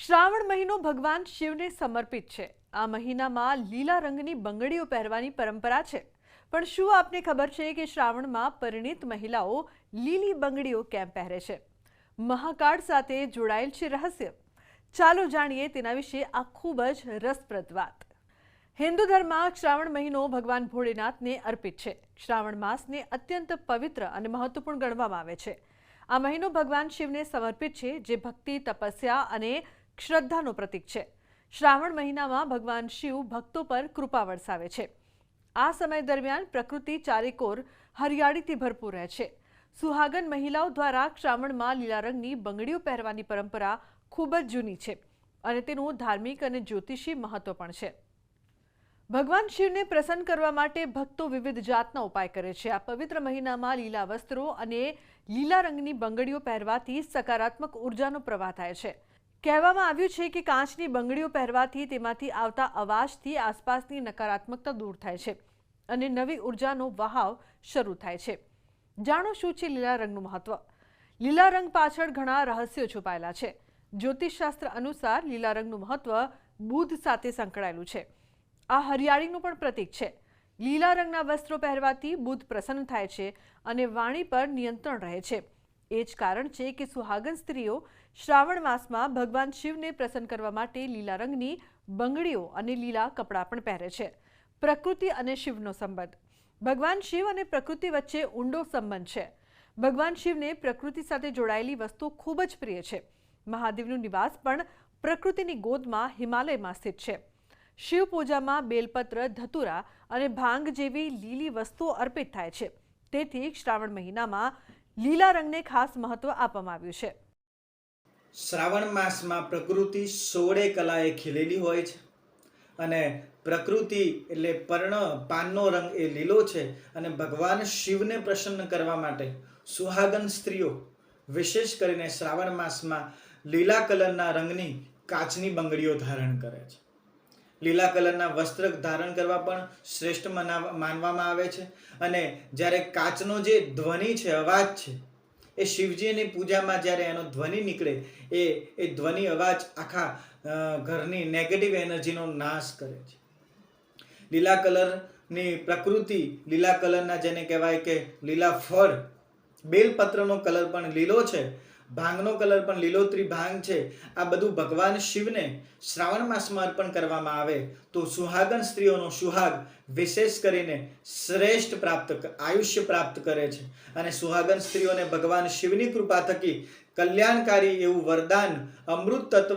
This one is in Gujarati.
શ્રાવણ મહિનો ભગવાન શિવને સમર્પિત છે। આ મહિનામાં લીલા રંગની બંગડીઓ પહેરવાની પરંપરા છે। પણ શું આપને ખબર છે કે શ્રાવણમાં પરિણીત મહિલાઓ લીલી બંગડીઓ કેમ પહેરે છે? મહાકાળ સાથે જોડાયેલ છે રહસ્ય। ચાલો જાણીએ તેના વિશે આ ખૂબ જ રસપ્રદ વાત। હિન્દુ ધર્મમાં શ્રાવણ મહિનો ભગવાન ભોળેનાથને અર્પિત છે। શ્રાવણ માસને અત્યંત પવિત્ર અને મહત્વપૂર્ણ ગણવામાં આવે છે। આ મહિનો ભગવાન શિવને સમર્પિત છે, જે ભક્તિ, તપસ્યા અને શ્રદ્ધાનું પ્રતીક છે। શ્રાવણ મહિનામાં ભગવાન શિવ ભક્તો પર કૃપા વરસાવે છે। આ સમય દરમિયાન પ્રકૃતિ ચારેકોર હરિયાળીથી ભરપૂર રહે છે। સુહાગન મહિલાઓ દ્વારા શ્રાવણમાં લીલા રંગની બંગડીઓ પહેરવાની પરંપરા ખૂબ જ જૂની છે અને તેનું ધાર્મિક અને જ્યોતિષી મહત્વ પણ છે। ભગવાન શિવને પ્રસન્ન કરવા માટે ભક્તો વિવિધ જાતના ઉપાય કરે છે। આ પવિત્ર મહિનામાં લીલા વસ્ત્રો અને લીલા રંગની બંગડીઓ પહેરવાથી સકારાત્મક ઉર્જાનો પ્રવાહ થાય છે। કહેવામાં આવ્યું છે કે કાચની બંગડીઓ પહેરવાથી તેમાંથી આવતા અવાજથી આસપાસની નકારાત્મકતા દૂર થાય છે અને નવી ઉર્જાનો વહાવ શરૂ થાય છે। જાણો શું છે લીલા રંગનું મહત્વ? લીલા રંગ પાછળ ઘણા રહસ્યો છુપાયેલા છે। જ્યોતિષશાસ્ત્ર અનુસાર લીલા રંગનું મહત્વ બુધ સાથે સંકળાયેલું છે। આ હરિયાળીનું પણ પ્રતીક છે। લીલા રંગના વસ્ત્રો પહેરવાથી બુધ પ્રસન્ન થાય છે અને વાણી પર નિયંત્રણ રહે છે। એ જ કારણ છે કે સુહાગન સ્ત્રીઓ શ્રાવણ માસમાં ભગવાન શિવને પ્રસન્ન કરવા માટે લીલા રંગની બંગડીઓ અને લીલા કપડાં પણ પહેરે છે। પ્રકૃતિ અને શિવનો સંબંધ। ભગવાન શિવ અને પ્રકૃતિ વચ્ચે ઊંડો સંબંધ છે। ભગવાન શિવને પ્રકૃતિ સાથે જોડાયેલી વસ્તુ ખૂબ જ પ્રિય છે। મહાદેવનું નિવાસ પણ પ્રકૃતિની ગોદમાં હિમાલયમાં સ્થિત છે। શિવ પૂજામાં બેલપત્ર, ધતુરા અને ભાંગ જેવી લીલી વસ્તુઓ અર્પિત થાય છે। તેથી શ્રાવણ મહિનામાં લીલા રંગને ખાસ મહત્વ આપવામાં આવ્યું છે। શ્રાવણ માસમાં પ્રકૃતિ 16 કલાએ ખીલેલી હોય છે અને પ્રકૃતિ એટલે પાનનો રંગ એ લીલો છે અને ભગવાન શિવને પ્રસન્ન કરવા માટે સુહાગન સ્ત્રીઓ વિશેષ કરીને શ્રાવણ માસમાં લીલા કલરના રંગની કાચની બંગડીઓ ધારણ કરે છે। લીલા કલરના વસ્ત્ર ધારણ કરવા પણ શ્રેષ્ઠ માનવામાં આવે છે અને જ્યારે કાચનો જે ધ્વનિ છે, અવાજ છે, એ શિવજીની પૂજામાં જ્યારે એનો ધ્વનિ નીકળે એ ધ્વનિ અવાજ આખા ઘરની નેગેટિવ એનર્જીનો નાશ કરે છે। લીલા કલરની પ્રકૃતિ, લીલા કલરના જેને કહેવાય કે લીલા ફળ, બેલપત્રનો કલર પણ લીલો છે, ભાંગનો કલર પણ લીલોતરી ભાંગ છે। આ બધું ભગવાન શિવને શ્રાવણ માસમાં અર્પણ કરવામાં આવે તો સુહાગન સ્ત્રીઓનો સુહાગ વિશેષ કરીને શ્રેષ્ઠ આયુષ્ય પ્રાપ્ત કરે છે અને સુહાગન સ્ત્રીઓને ભગવાન શિવની કૃપા થકી કલ્યાણકારી એવું વરદાન, અમૃત તત્વ